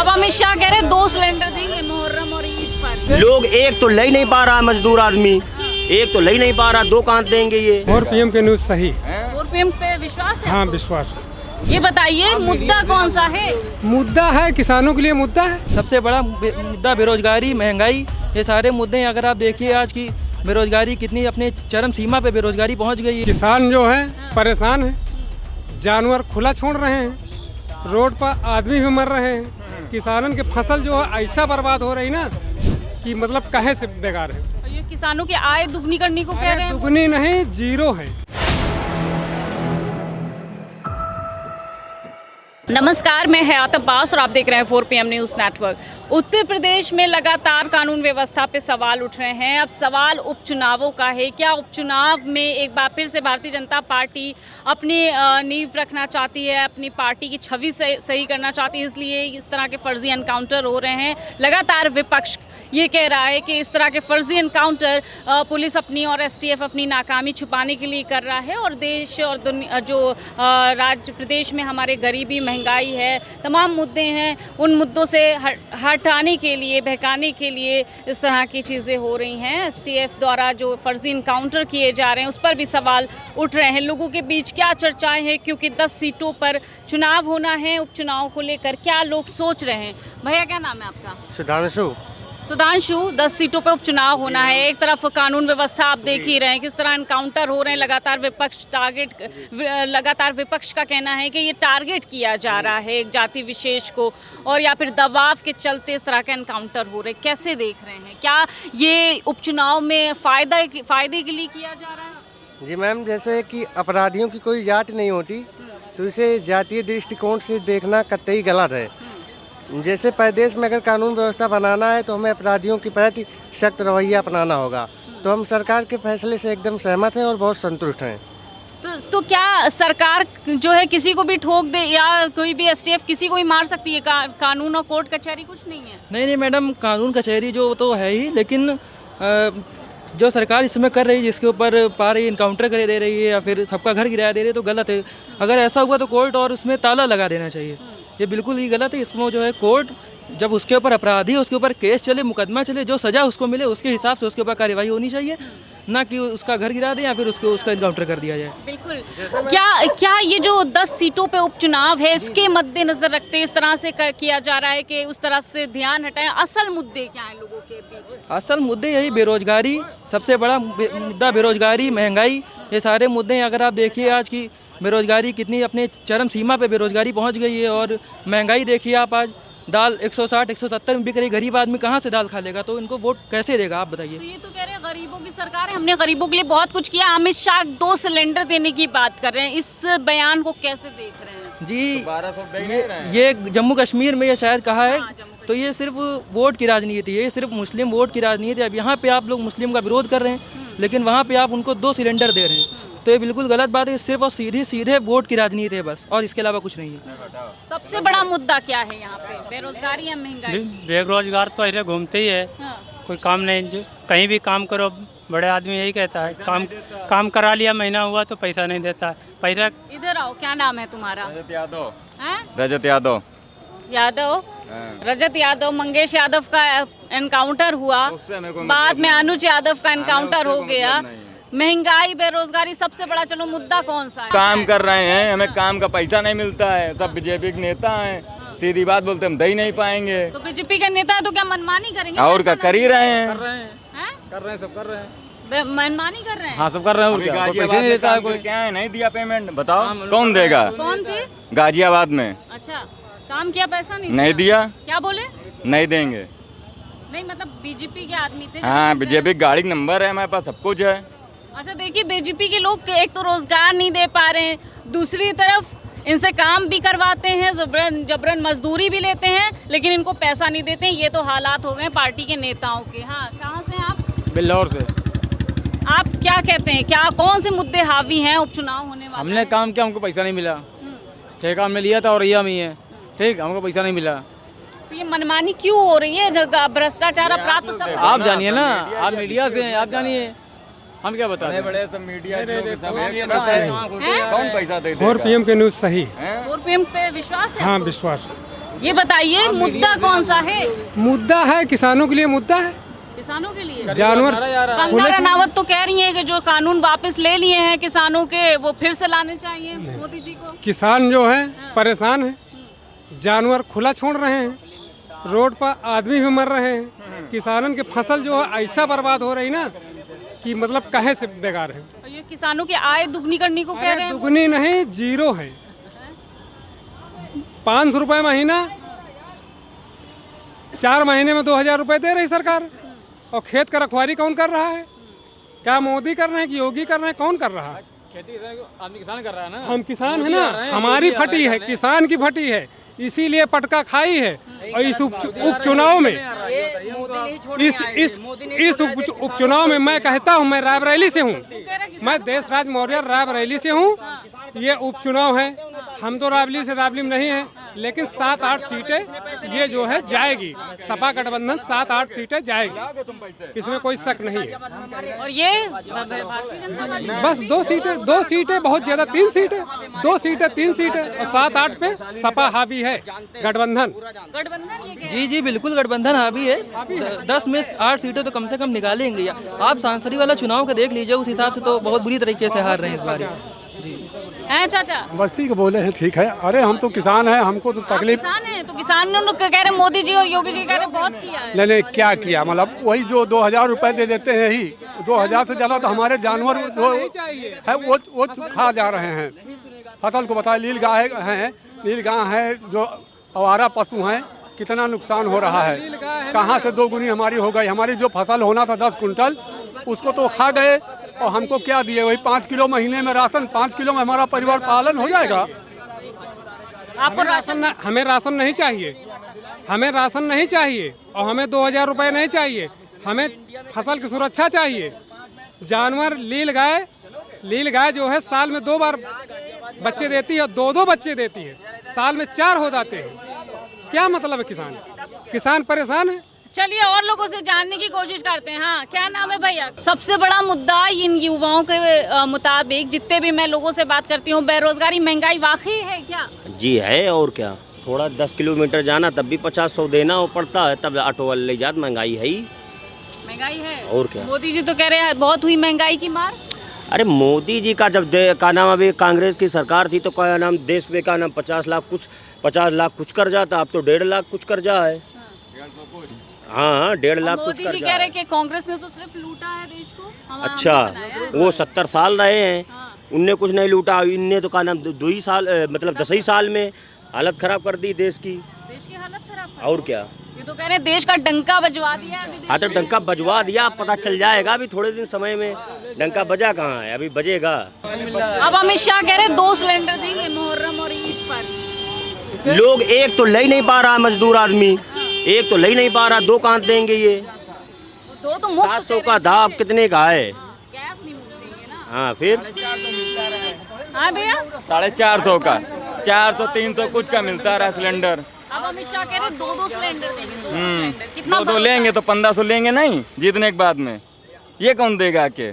अब अमित शाह कह रहे 2 सिलेंडर देंगे मुहर्रम और ईद पर। लोग एक तो ले नहीं पा रहा है, मजदूर आदमी एक तो ले नहीं पा रहा, 2 कहाँ देंगे ये। और पीएम के न्यूज सही। और पीएम पे विश्वास है? हाँ विश्वास है। ये बताइए मुद्दा कौन सा है? मुद्दा है, किसानों के लिए मुद्दा है। सबसे बड़ा मुद्दा बेरोजगारी, महंगाई, ये सारे मुद्दे हैं। अगर आप देखिए आज की बेरोजगारी कितनी अपने चरम सीमा पे बेरोजगारी पहुंच गई है। किसान जो है परेशान है, जानवर खुला छोड़ रहे हैं, रोड पर आदमी भी मर रहे हैं। किसानन के फसल जो है ऐसा बर्बाद हो रही ना कि मतलब कहे से बेकार है। और ये किसानों की आय दुगनी करने को कह रहे हैं। दुगनी नहीं, जीरो है। नमस्कार, मैं हयात अब्बास और आप देख रहे हैं 4 PM news network. Uttar Pradesh में लगातार कानून व्यवस्था पे सवाल उठ रहे हैं। अब सवाल उपचुनावों का है। क्या उपचुनाव में एक बार फिर से भारतीय जनता पार्टी अपनी नींव रखना चाहती है, अपनी पार्टी की छवि सही करना चाहती है, इसलिए इस तरह के फर्जी एनकाउंटर हो रहे हैं। लगातार विपक्ष ये कह रहा है कि इस तरह के फर्जी एनकाउंटर पुलिस अपनी और STF अपनी नाकामी छुपाने के लिए कर रहा है और देश और जो राज्य प्रदेश में हमारे गरीबी, महंगाई है, तमाम मुद्दे हैं, उन मुद्दों से हटाने के लिए, बहकाने के लिए इस तरह की चीज़ें हो रही हैं। STF द्वारा जो फर्जी इनकाउंटर किए जा रहे हैं उस पर भी सवाल उठ रहे हैं। लोगों के बीच क्या चर्चाएं हैं, क्योंकि 10 सीटों पर चुनाव होना है। उपचुनाव को लेकर क्या लोग सोच रहे हैं? भैया क्या नाम है आपका? सुधांशु, 10 सीटों पे उपचुनाव होना है। एक तरफ कानून व्यवस्था आप देख ही रहे हैं, किस तरह एनकाउंटर हो रहे हैं। लगातार विपक्ष का कहना है कि ये टारगेट किया जा रहा है एक जाति विशेष को, और या फिर दबाव के चलते इस तरह के एनकाउंटर हो रहे हैं। कैसे देख रहे हैं? क्या ये उपचुनाव में फायदे के लिए किया जा रहा है? जी मैम, जैसे कि अपराधियों की कोई जाति नहीं होती, तो इसे जातीय दृष्टिकोण से देखना कतई गलत है। जैसे प्रदेश में अगर कानून व्यवस्था बनाना है तो हमें अपराधियों के प्रति सख्त रवैया अपनाना होगा। तो हम सरकार के फैसले से एकदम सहमत हैं और बहुत संतुष्ट हैं। तो क्या सरकार जो है किसी को भी ठोक दे या कोई भी STF किसी को भी मार सकती है? कानून और कोर्ट कचहरी कुछ नहीं है? नहीं मैडम, कानून कचहरी जो तो है ही, लेकिन जो सरकार इसमें कर रही है, जिसके ऊपर पा रही इनकाउंटर करे दे रही है या फिर सबका घर गिराया दे रही है, तो गलत है। अगर ऐसा हुआ तो कोर्ट और उसमें ताला लगा देना चाहिए। ये बिल्कुल ही गलत है। इसमें जो है कोर्ट जब उसके ऊपर अपराधी, उसके ऊपर केस चले, मुकदमा चले, जो सज़ा उसको मिले उसके हिसाब से उसके ऊपर कार्रवाई होनी चाहिए, ना कि उसका घर गिरा दे या फिर उसका इनकाउंटर कर दिया जाए। बिल्कुल। क्या ये जो 10 सीटों पे उपचुनाव है, इसके मद्देनजर रखते इस तरह से किया जा रहा है कि उस तरफ से ध्यान हटाएं? असल मुद्दे क्या हैं लोगों के बीच? असल मुद्दे यही बेरोजगारी, सबसे बड़ा मुद्दा बेरोजगारी, महंगाई, ये सारे मुद्दे हैं। अगर आप देखिए आज की बेरोजगारी कितनी अपने चरम सीमा पे बेरोजगारी पहुंच गई है, और महंगाई देखिए आप, आज दाल 160 170 में बिक रही। गरीब आदमी कहाँ से दाल खा लेगा? तो इनको वोट कैसे देगा आप बताइए? तो ये तो कह रहे हैं गरीबों की सरकार है, हमने गरीबों के लिए बहुत कुछ किया। अमित शाह 2 सिलेंडर देने की बात कर रहे हैं, इस बयान को कैसे देख रहे हैं? जी, ये जम्मू कश्मीर में ये शायद कहा है। तो ये सिर्फ वोट की राजनीति है, ये सिर्फ मुस्लिम वोट की राजनीति है। अब यहाँ पे आप लोग मुस्लिम का विरोध कर रहे हैं, लेकिन वहाँ पे आप उनको 2 सिलेंडर दे रहे हैं, तो ये बिल्कुल गलत बात है। सिर्फ और सीधे वोट की राजनीति है बस, और इसके अलावा कुछ नहीं है। सबसे बड़ा मुद्दा क्या है यहाँ पे? बेरोजगारी या महंगाई? बेरोजगार तो ऐसे घूमते ही है। हाँ। कोई काम नहीं, जो कहीं भी काम करो, बड़े आदमी यही कहता है काम करा लिया, महीना हुआ तो पैसा नहीं देता। पैसा इधर आओ, क्या नाम है तुम्हारा? रजत यादव। रजत यादव, मंगेश यादव का एनकाउंटर हुआ, बाद में अनुज यादव का एनकाउंटर हो गया। महंगाई, बेरोजगारी, सबसे बड़ा चलो मुद्दा कौन सा है? काम कर रहे हैं, हमें काम का पैसा नहीं मिलता है। सब बीजेपी के नेता हैं, सीधी बात बोलते हम दे ही नहीं पाएंगे। तो बीजेपी के नेता है तो क्या मनमानी करेंगे? और क्या कर ही रहे हैं? सब कर रहे हैं, मनमानी कर रहे हैं। हाँ सब कर रहे हैं। और क्या, कोई पैसे नहीं देता है कोई? क्या है, नहीं दिया पेमेंट, बताओ कौन देगा? कौन थे? गाजियाबाद में। अच्छा, काम किया, पैसा नहीं दिया। क्या बोले? नहीं देंगे। नहीं मतलब बीजेपी के आदमी थे? हाँ, बीजेपी गाड़ी नंबर है हमारे पास, सब कुछ है। अच्छा, देखिए बीजेपी के लोग एक तो रोजगार नहीं दे पा रहे हैं, दूसरी तरफ इनसे काम भी करवाते हैं, जबरन मजदूरी भी लेते हैं, लेकिन इनको पैसा नहीं देते हैं। ये तो हालात हो गए पार्टी के नेताओं के। हाँ, कहाँ से हैं आप? बिल्लौर से। आप क्या कहते हैं, क्या कौन से मुद्दे हावी हैं? उपचुनाव होने वाला हमने है। काम किया, हमको पैसा नहीं मिला। ठेका हमने लिया था और यह ही है, ठीक, हमको पैसा नहीं मिला। तो ये मनमानी क्यों हो रही है? भ्रष्टाचार अपराध तो सब आप जानिए ना, आप मीडिया से हैं, आप जानिए, हम क्या बता रहे बड़े सब मीडिया कौन पैसा देता? 4 PM के न्यूज सही। 4 PM पे विश्वास है? हाँ आपको? विश्वास है। ये बताइए मुद्दा कौन सा है? मुद्दा है किसानों के लिए, मुद्दा है किसानों के लिए। जानवर कंगना रनावत तो कह रही हैं कि जो कानून वापस ले लिए हैं किसानों के वो फिर से लाने चाहिए मोदी जी को। किसान जो है परेशान है, जानवर खुला छोड़ रहे हैं, रोड पर आदमी भी मर रहे हैं, किसानों की फसल जो है ऐसा बर्बाद हो रही ना कि मतलब कहे से बेकार है। और ये किसानों की आय दुगनी करने को कह रहे हैं। दुगनी नहीं, जीरो है। 500 रुपये महीना, 4 महीने में 2000 रुपये दे रही सरकार। और खेत का रखवाली कौन कर रहा है? क्या मोदी कर रहे हैं कि योगी कर रहे हैं? कौन कर रहा है? खेती आदमी किसान कर रहा है ना। हम किसान है ना, हमारी फटी है, किसान की फटी है, इसीलिए पटका खाई है। और इस उपचुनाव में इस उपचुनाव में मैं कहता हूँ, मैं रायबरेली से हूँ, मैं देशराज मौर्य रायबरेली से हूँ। ये उपचुनाव है, हम तो रायबरेली से रायबरेली में नहीं है, लेकिन 7-8 सीटें ये जो है जाएगी, सपा गठबंधन 7-8 सीटें जाएगी, इसमें कोई शक नहीं है। और ये भारतीय जनता पार्टी बस 2 सीटें बहुत ज्यादा, 3 सीटें, 2 सीटें 3 सीटें और 7-8 पे सपा हावी है, गठबंधन। गठबंधन ये जी जी बिल्कुल गठबंधन हावी है। 10 में 8 सीटें तो कम से कम निकालेंगे। आप सांसदी वाला चुनाव का देख लीजिए, उस हिसाब से तो बहुत बुरी तरीके से हार रहे हैं इस बार। हैं चाचा? बस ठीक बोले हैं, ठीक है। अरे हम तो किसान हैं, हमको तो तकलीफ। किसान है तो किसान लोग कह रहे मोदी जी और योगी जी कह रहे बहुत किया है। नहीं क्या किया, मतलब वही जो 2000 रुपए दे देते हैं ही, 2000 से ज्यादा तो हमारे जानवर है वो खा जा रहे हैं फसल को। बताए नील गाय हैं, नील गाय है, जो आवारा पशु हैं, कितना नुकसान हो रहा है। कहाँ से 2 गुनी हमारी हो गई। हमारी जो फसल होना था 10 कुंटल, उसको तो खा गए। और हमको क्या दिए? वही 5 किलो महीने में राशन, 5 किलो में हमारा परिवार पालन हो जाएगा। आपको राशन हमें राशन नहीं चाहिए, हमें राशन नहीं चाहिए, और हमें 2000 रुपये नहीं चाहिए। हमें फसल की सुरक्षा चाहिए। जानवर लील गाय जो है साल में 2 बार बच्चे देती है, 2 बच्चे देती है, साल में 4 हो जाते हैं। क्या मतलब है? किसान परेशान है। चलिए और लोगों से जानने की कोशिश करते हैं। हाँ, क्या नाम है भैया? सबसे बड़ा मुद्दा इन युवाओं के मुताबिक, जितने भी मैं लोगों से बात करती हूँ, बेरोजगारी, महंगाई वाकई है क्या? जी है, और क्या। थोड़ा 10 किलोमीटर जाना तब भी 50-100 देना पड़ता है, तब ऑटो वाले ले जाते। महंगाई है ही, महंगाई है। और क्या। मोदी जी तो कह रहे हैं बहुत हुई महंगाई की मार। अरे मोदी जी का जब का नाम अभी कांग्रेस की सरकार थी तो क्या नाम देश में का नाम 50 लाख कुछ कर्जा था। अब तो 1.5 लाख कुछ कर्जा है। हाँ 1.5 लाख कुछ मोदी जी कह रहे हैं कि कांग्रेस ने तो सिर्फ लूटा है देश को। अच्छा, वो 70 साल रहे हैं, उनने कुछ नहीं लूटा। इनने तो का नाम 2 ही साल, मतलब 10 ही साल में हालत खराब कर दी देश की हालत खराब। और क्या, ये तो कह रहे हैं देश का डंका बजवा दिया है। हाँ तो डंका बजवा दिया, पता चल जाएगा अभी थोड़े दिन समय में। डंका बजा कहाँ है, अभी बजेगा। अब अमित शाह कह रहे हैं 2 सिलेंडर देंगे मुहर्रम और ईद पर। लोग एक तो ले नहीं पा रहा, मजदूर आदमी एक तो ले नहीं पा रहा, 2 कहाँ देंगे ये? 2 तो मुफ्त 700 का दाब कितने का है? गैस नहीं मुफ्त देंगे ना। हाँ फिर हाँ भैया, 450 का, 400-300 कुछ का मिलता रहा सिलेंडर। अब अमित शाह कह रहे हैं 2 सिलेंडर देंगे। 2 सिलेंडर कितना? 2 लेंगे तो 1500 लेंगे नहीं जीतने के बाद में। ये कौन देगा के?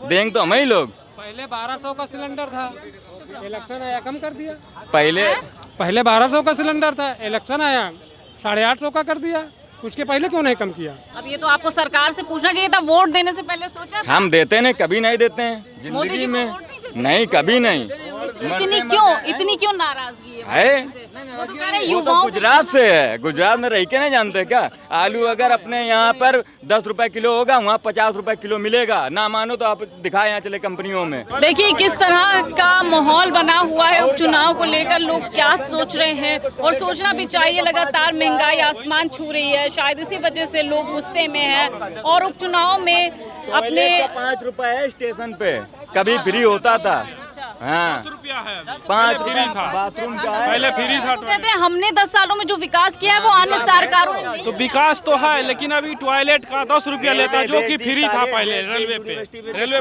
देंगे तो हम ही लोग। पहले 1200 का सिलेंडर था, इलेक्शन आया कम कर दिया। पहले 1200 का सिलेंडर था, इलेक्शन आया 850 का कर दिया। उसके पहले क्यों नहीं कम किया? अब ये तो आपको सरकार से पूछना चाहिए था, वोट देने से पहले सोचा था? हम देते नहीं, कभी नहीं देते हैं मोदी जी जिंदगी को में। वोट नहीं देते? नहीं, कभी नहीं। इतनी क्यों नाराजगी है? वो तो कह रहे वो तो युवाओं को- गुजरात से है, गुजरात में रह के नहीं जानते क्या? आलू अगर अपने यहाँ पर 10 रुपए किलो होगा, वहाँ 50 रुपए किलो मिलेगा। ना मानो तो आप दिखाए यहाँ चले कंपनियों में। देखिए किस तरह का माहौल बना हुआ है उपचुनाव को लेकर। लोग क्या सोच रहे हैं, और सोचना भी चाहिए। लगातार महंगाई आसमान छू रही है, शायद इसी वजह से लोग गुस्से में हैं। और उपचुनाव में अपने 5 रुपए है स्टेशन पे, कभी फ्री होता था। हाँ 5 फ्री था, बाथरूम का है। पहले फ्री था। तो कहते हैं हमने 10 सालों में जो विकास किया है वो अन्य सरकारों ने नहीं। तो विकास तो है, लेकिन अभी टॉयलेट का 10 रुपया लेता है, जो कि फ्री था पहले रेलवे पे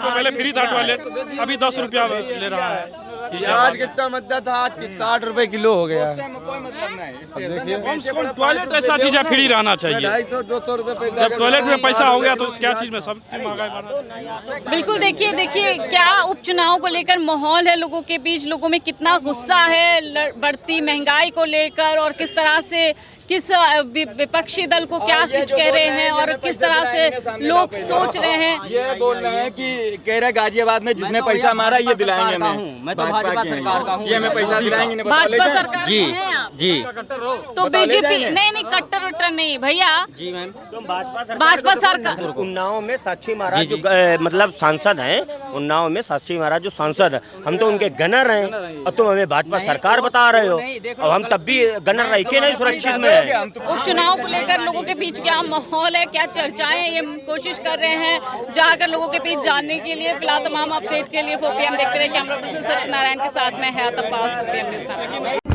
पहले फ्री था टॉयलेट, अभी 10 रुपया ले रहा है। आज कितना मुद्दा था, आज 60 रुपए किलो हो गया। कोई मतलब नहीं। कम से कम टॉयलेट ऐसा चीज है फ्री रहना चाहिए। 200 रुपए जब टॉयलेट में पैसा हो गया तो क्या चीज में सब चीज महंगाई बढ़ रहा है। बिल्कुल देखिए क्या उपचुनाव को लेकर माहौल है लोगों के बीच, लोगों में कितना गुस्सा है बढ़ती महंगाई को लेकर और किस तरह से किस विपक्षी दल को क्या कुछ कह रहे हैं और किस तरह से लोग सोच रहे हैं। ये बोल रहे हैं कि कह रहे गाजियाबाद में जिसने पैसा मारा ये दिलाएंगे हमें। मैं तो भाजपा सरकार का हूं, ये हमें पैसा दिलाएंगे। भाजपा सरकार जी हैं आप? जी तो बीजेपी नहीं कट्टर वट्टर नहीं भैया जी मैम। तुम भाजपा भाजपा सरकार उन्नाव में साक्षी महाराज जो मतलब सांसद हैं, उन्नाव में साक्षी महाराज जो सांसद है, हम तो उनके गनर हैं और तुम हमें भाजपा सरकार बता रहे हो। और हम तब भी गनर रह के नहीं सुरक्षित में है। उपचुनाव को लेकर लोगों के बीच क्या माहौल है, क्या चर्चाएं हैं, ये कोशिश कर रहे हैं जाकर लोगों के बीच जानने के लिए। फिलहाल तमाम अपडेट के लिए 4PM देखते रहे। कैमरा पर्सन सत्यनारायण के साथ में है अब्बास, 4PM न्यूज़।